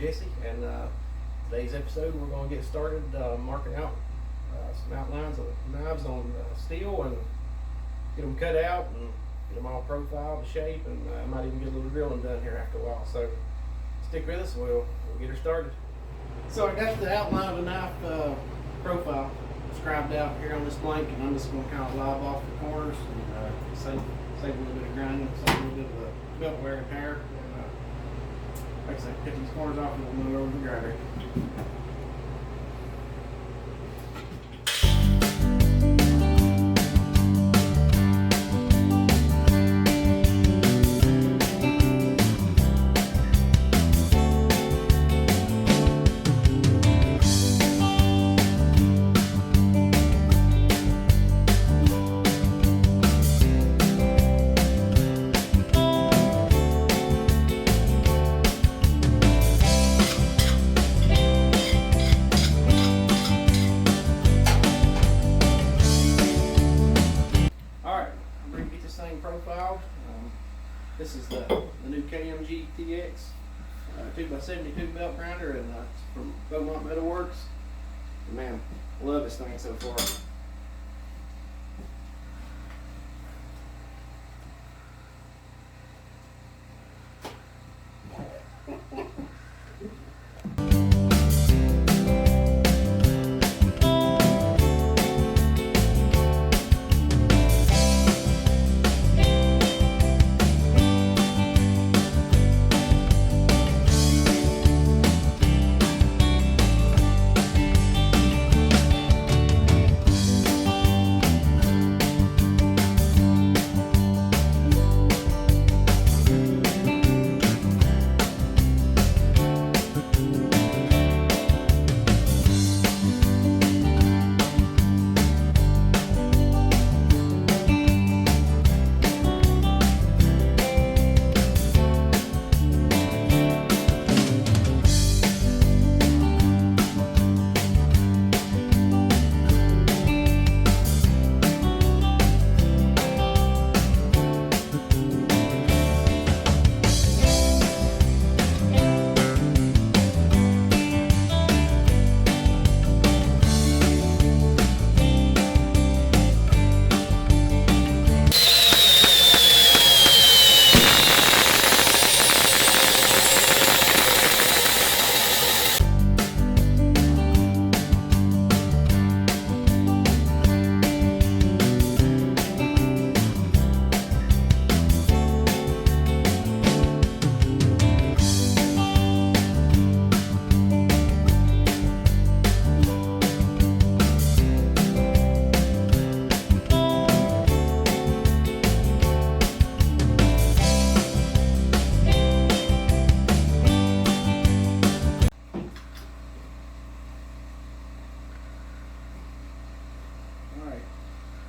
Jesse, and today's episode we're going to get started marking out some outlines of knives on steel and get them cut out and get them all profiled to shape, and I might even get a little drilling done here after a while. So stick with us and we'll get her started. So I got the outline of a knife profile scribed out here on this blank, and I'm just going to kind of lob off the corners and save a little bit of grinding, save a little bit of the belt wear and tear. Like I said, cut these corners off and we'll move over to the grinder. Profiled. This is the new KMG-TX 2x72 belt grinder, and it's from Beaumont Metal Works. And man, love this thing so far.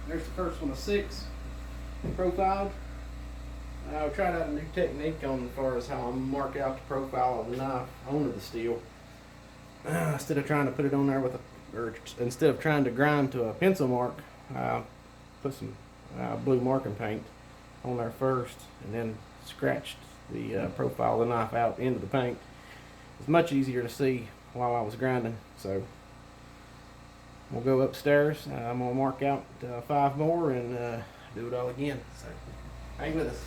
There's the first one of 6 profiled. I tried out a new technique on as far as how I mark out the profile of the knife onto the steel. Instead of trying to put it on there with instead of trying to grind to a pencil mark, put some blue marking paint on there first, and then scratched the profile of the knife out into the paint. It's much easier to see while I was grinding. So we'll go upstairs. I'm going to mark out 5 more and do it all again. So hang with us.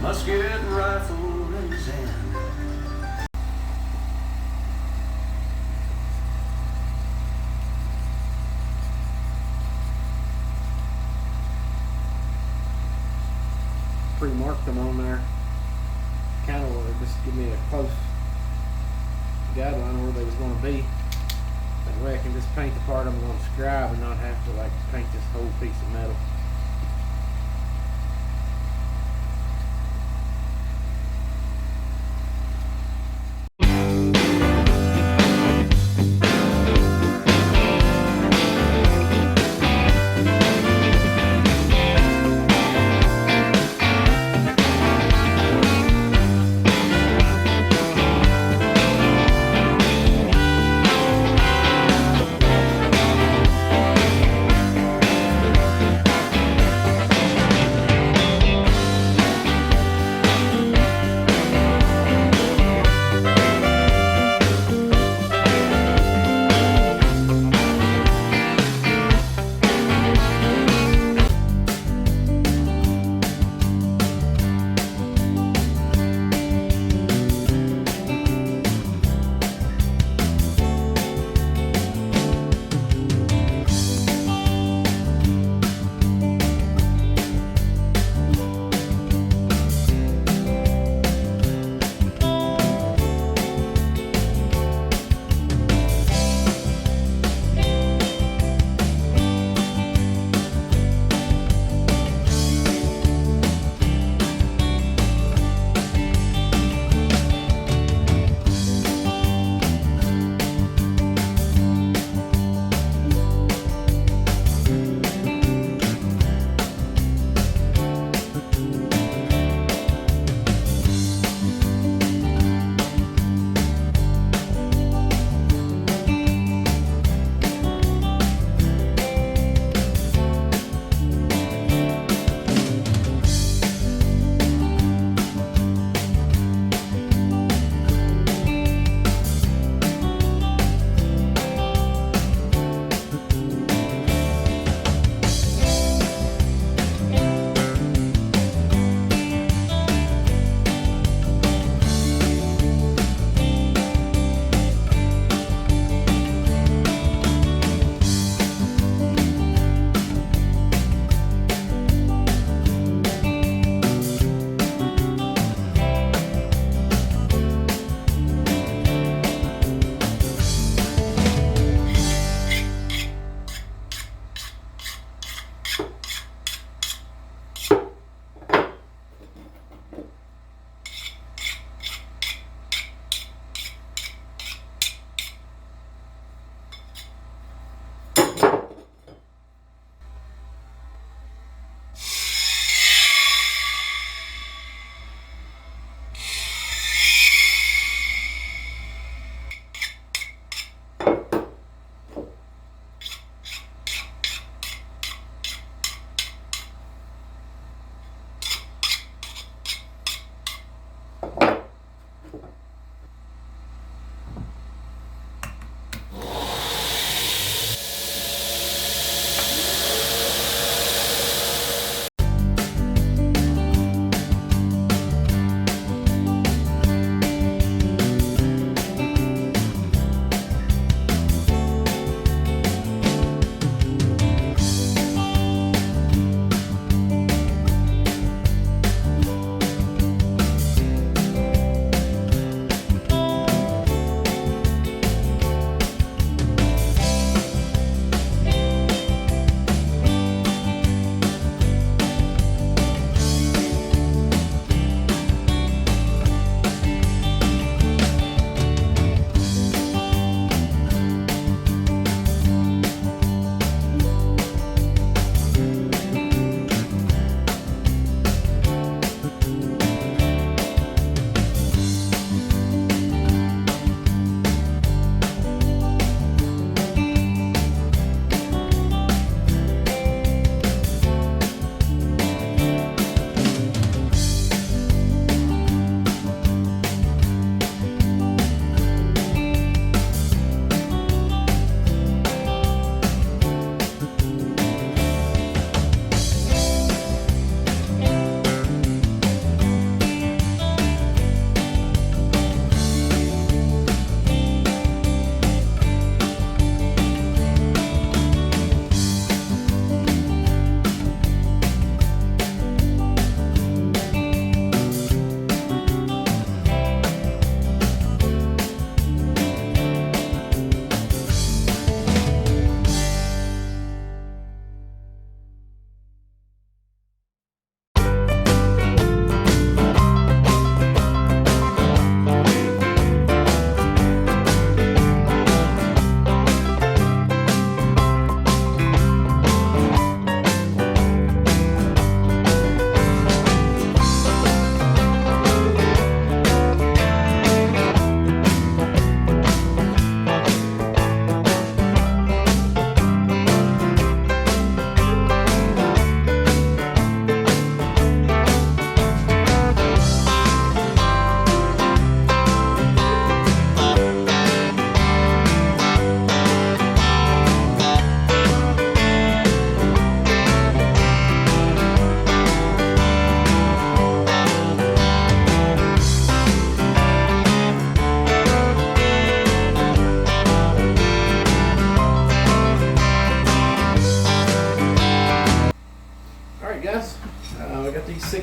Musket rifle in his hand. Pre-marked them on there. Kind of wanted to just give me a close guideline where they was going to be. That way I can just paint the part I'm going to scribe and not have to like paint this whole piece of metal.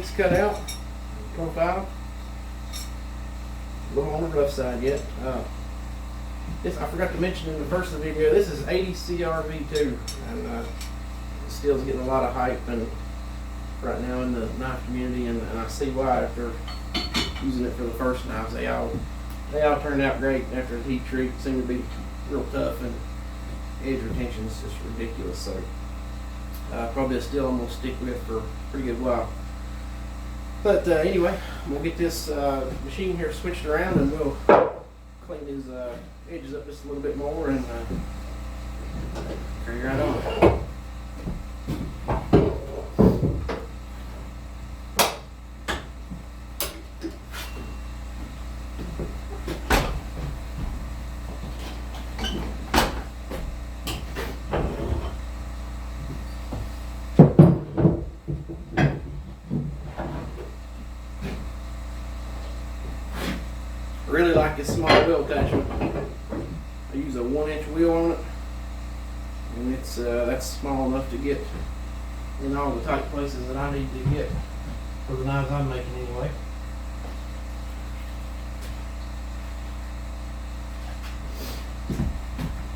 6 cut out, profile. A little on the rough side yet. This I forgot to mention in the first of the video. This is 80 CRV2, and the steel's getting a lot of hype and right now in the knife community, and I see why. After using it for the first knives, they all turned out great after the heat treat. Seemed to be real tough, and edge retention is just ridiculous. So probably a steel I'm gonna stick with for a pretty good while. But anyway, I'm gonna get this machine here switched around, and we'll clean his edges up just a little bit more and carry right on. I really like this small wheel attachment. I use a 1-inch wheel on it, and it's that's small enough to get in all the tight places that I need to get for the knives I'm making anyway.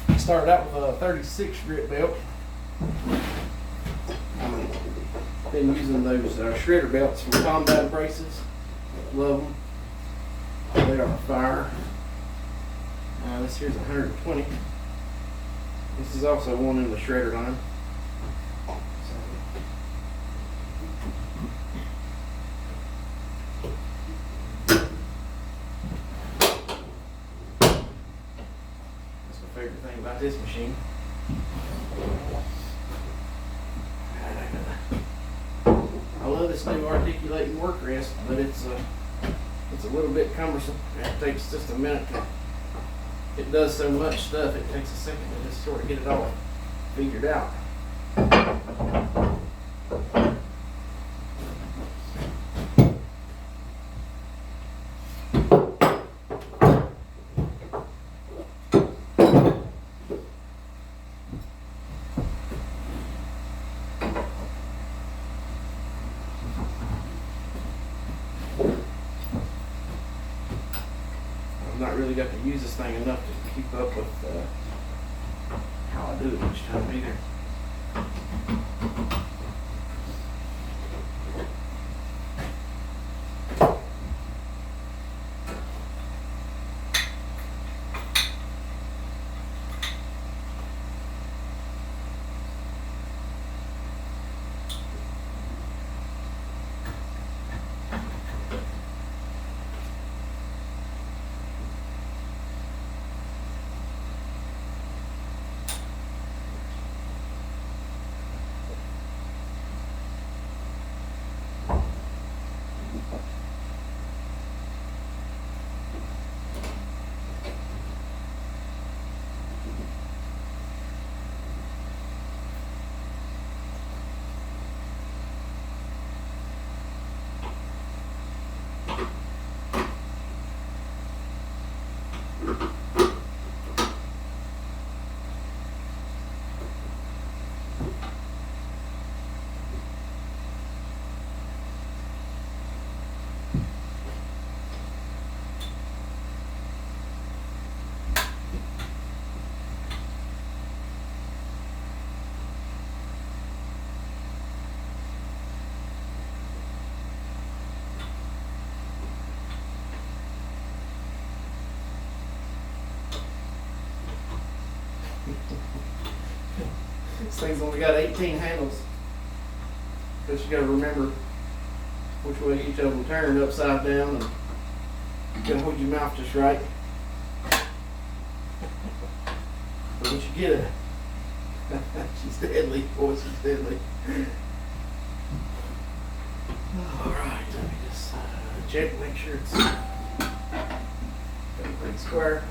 I started out with a 36 grit belt. I've been using those shredder belts from Combat Braces. Love them. They are fire. This here's 120. This is also one in the shredder line. That's my favorite thing about this machine. I love this new articulating work rest, but it's a little bit cumbersome. It takes just a minute to, it does so much stuff, it takes a second to just sort of get it all figured out. I've not really got to use this thing enough to keep up with how I do it each time either. This thing's only got 18 handles, but you gotta remember which way each of them turn, upside down, and you gotta hold your mouth just right. But once you get it, she's deadly, boy, she's deadly. Alright, let me just check, make sure it's pretty square.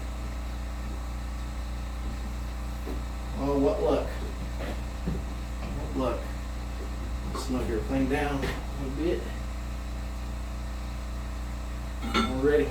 Oh, what luck. What luck. Snug everything down a little bit. All ready.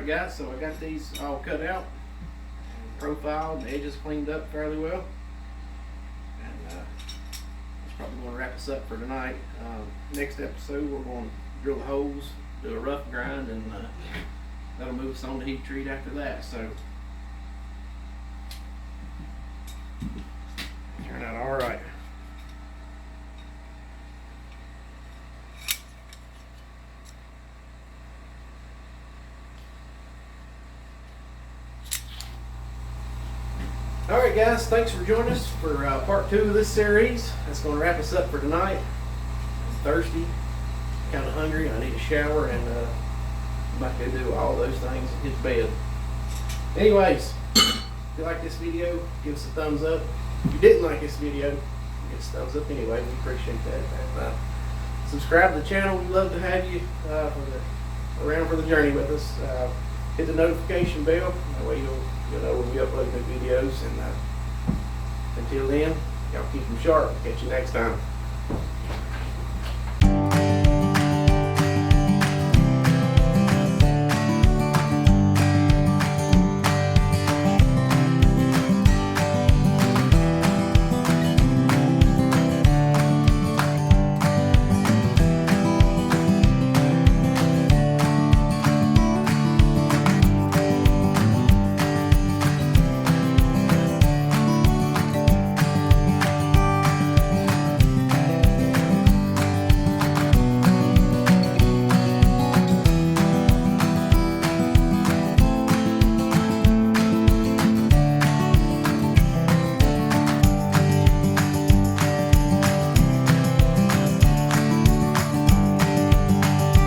Alright guys, so I got these all cut out, profiled, the edges cleaned up fairly well. And that's probably going to wrap us up for tonight. Next episode we're going to drill the holes, do a rough grind, and that'll move us on to heat treat after that. So turn out alright. Alright guys, thanks for joining us for part 2 of this series. That's going to wrap us up for tonight. I'm thirsty, kind of hungry, I need a shower, and I'm about to do all those things and hit bed. Anyways, if you like this video, give us a thumbs up. If you didn't like this video, give us a thumbs up anyway. We appreciate that. And, subscribe to the channel. We'd love to have you around for the journey with us. Hit the notification bell. That way you'll know when we upload new videos. And until then, y'all keep them sharp. Catch you next time.